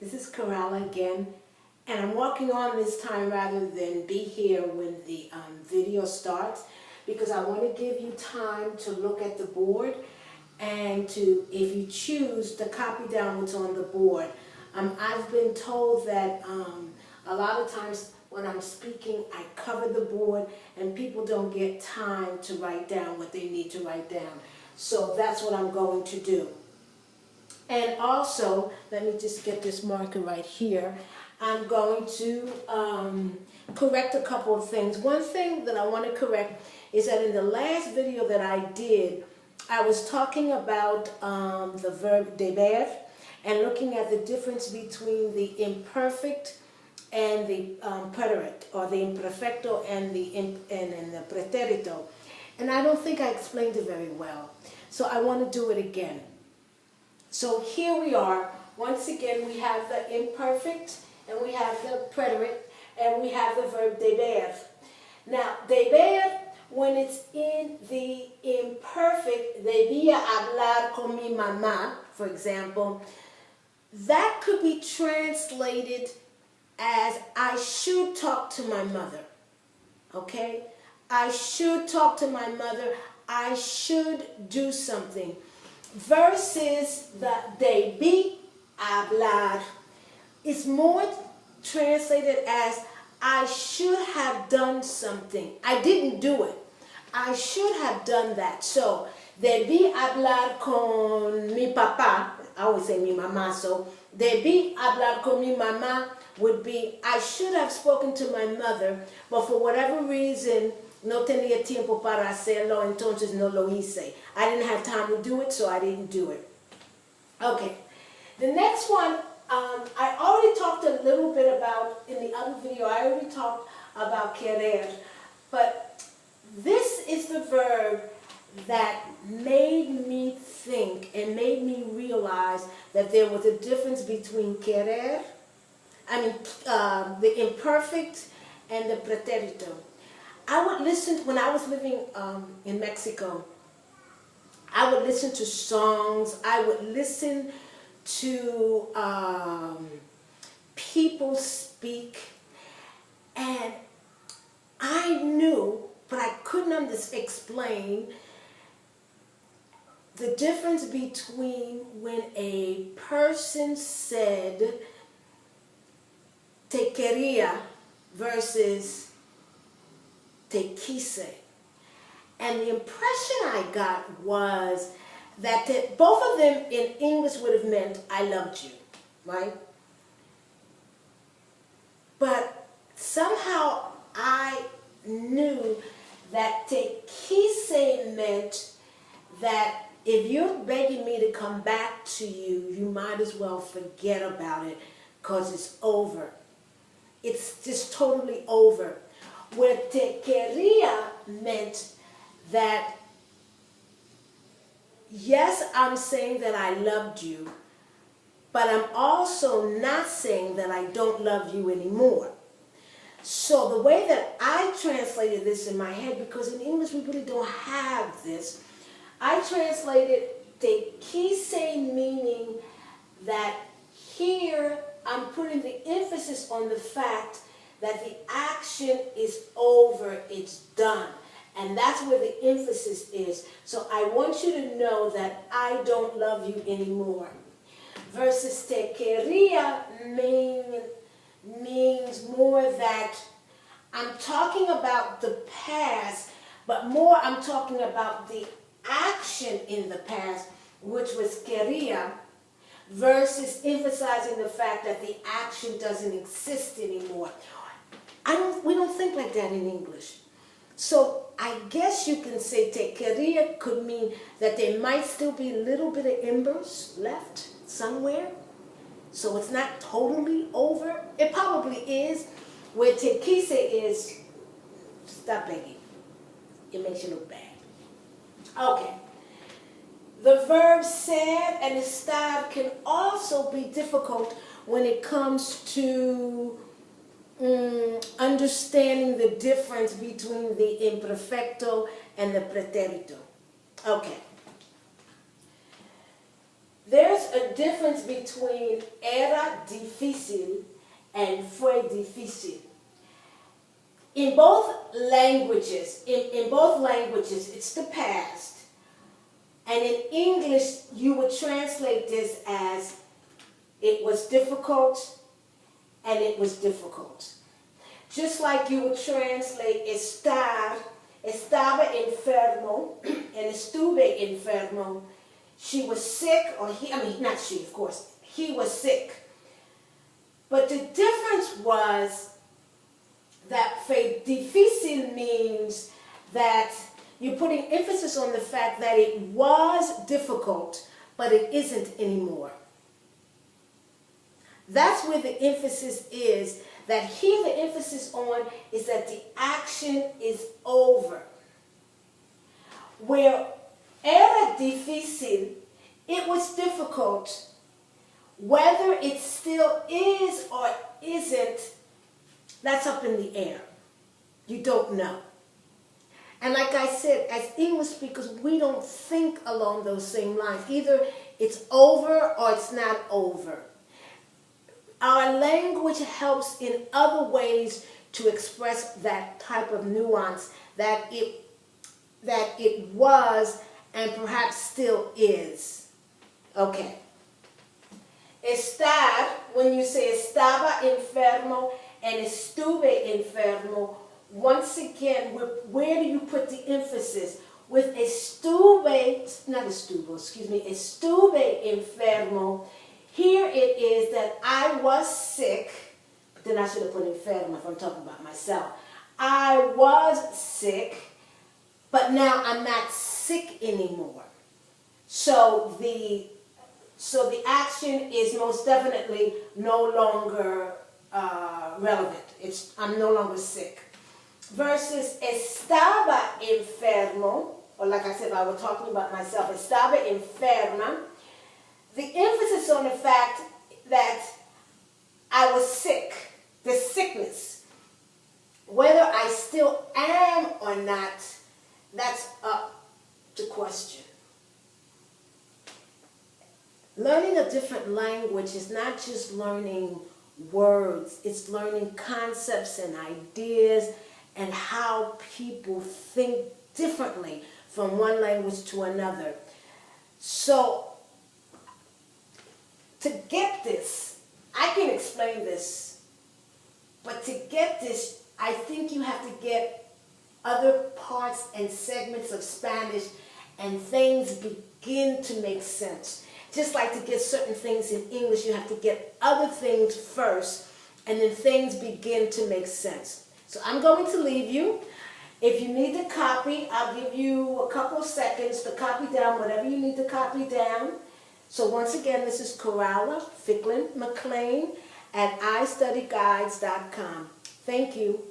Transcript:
This is Corella again, and I'm walking on this time rather than be here when the video starts, because I want to give you time to look at the board and to, if you choose, to copy down what's on the board. I've been told that a lot of times when I'm speaking, I cover the board and people don't get time to write down what they need to write down. So that's what I'm going to do. And also, let me just get this marker right here. I'm going to correct a couple of things. One thing that I want to correct is that in the last video that I did, I was talking about the verb deber and looking at the difference between the imperfect and the preterit, or the imperfecto and the preterito. And I don't think I explained it very well. So I want to do it again. So here we are. Once again, we have the imperfect, and we have the preterit, and we have the verb deber. Now, deber, when it's in the imperfect, debía hablar con mi mamá, for example, that could be translated as I should talk to my mother. Okay? I should talk to my mother. I should do something. Versus the debí hablar is more translated as I should have done something. I didn't do it. I should have done that. So, debí hablar con mi papá. I always say mi mamá. So, debí hablar con mi mamá would be I should have spoken to my mother, but for whatever reason, no tenía tiempo para hacerlo, entonces no lo hice. I didn't have time to do it, so I didn't do it. Okay. The next one, I already talked a little bit about, in the other video, I already talked about querer, but this is the verb that made me think and made me realize that there was a difference between querer, the imperfect and the preterito. I would listen, when I was living in Mexico, I would listen to songs, I would listen to people speak, and I knew, but I couldn't explain the difference between when a person said te quería versus te quise. And the impression I got was that both of them in English would have meant I loved you, right? But somehow I knew that te quise meant that if you're begging me to come back to you, you might as well forget about it because it's over. It's just totally over. Where te quería meant that, yes, I'm saying that I loved you, but I'm also not saying that I don't love you anymore. So the way that I translated this in my head, because in English we really don't have this, I translated te quise meaning that here I'm putting the emphasis on the fact that the action is over, it's done. And that's where the emphasis is. So I want you to know that I don't love you anymore. Versus te quería means more that I'm talking about the past, but more I'm talking about the action in the past, which was quería, versus emphasizing the fact that the action doesn't exist anymore. We don't think like that in English. So I guess you can say te quería could mean that there might still be a little bit of embers left somewhere. So it's not totally over. It probably is. Where te quise is, stop begging. It makes you look bad. Okay. The verb ser and estar can also be difficult when it comes to understanding the difference between the imperfecto and the preterito. Okay. There's a difference between era difícil and fue difícil. In both languages, it's the past. And in English, you would translate this as it was difficult and it was difficult. Just like you would translate estaba enfermo and estuve enfermo. She was sick, or not she, of course. He was sick. But the difference was that fue difícil means that you're putting emphasis on the fact that it was difficult, but it isn't anymore. That's where the emphasis is. That here the emphasis on is that the action is over. Where era difícil, it was difficult. Whether it still is or isn't, that's up in the air. You don't know. And like I said, as English speakers, we don't think along those same lines. Either it's over or it's not over. Our language helps in other ways to express that type of nuance that it was and perhaps still is. Okay. Estar, when you say estaba enfermo and estuve enfermo, once again, where do you put the emphasis? With estuve enfermo, here it is that I was sick, but then I should have put enfermo if I'm talking about myself. I was sick, but now I'm not sick anymore. So the action is most definitely no longer relevant. I'm no longer sick. Versus estaba enfermo, or like I said, if I were talking about myself, estaba enferma, the emphasis on the fact that I was sick, the sickness. Whether I still am or not, that's up to question. Learning a different language is not just learning words, it's learning concepts and ideas and how people think differently from one language to another. So, to get this, I can explain this, but to get this, I think you have to get other parts and segments of Spanish and things begin to make sense. Just like to get certain things in English, you have to get other things first, and then things begin to make sense. So I'm going to leave you. If you need to copy, I'll give you a couple of seconds to copy down whatever you need to copy down. So once again, this is Coralla Ficklin McLean at iStudyGuides.com. Thank you.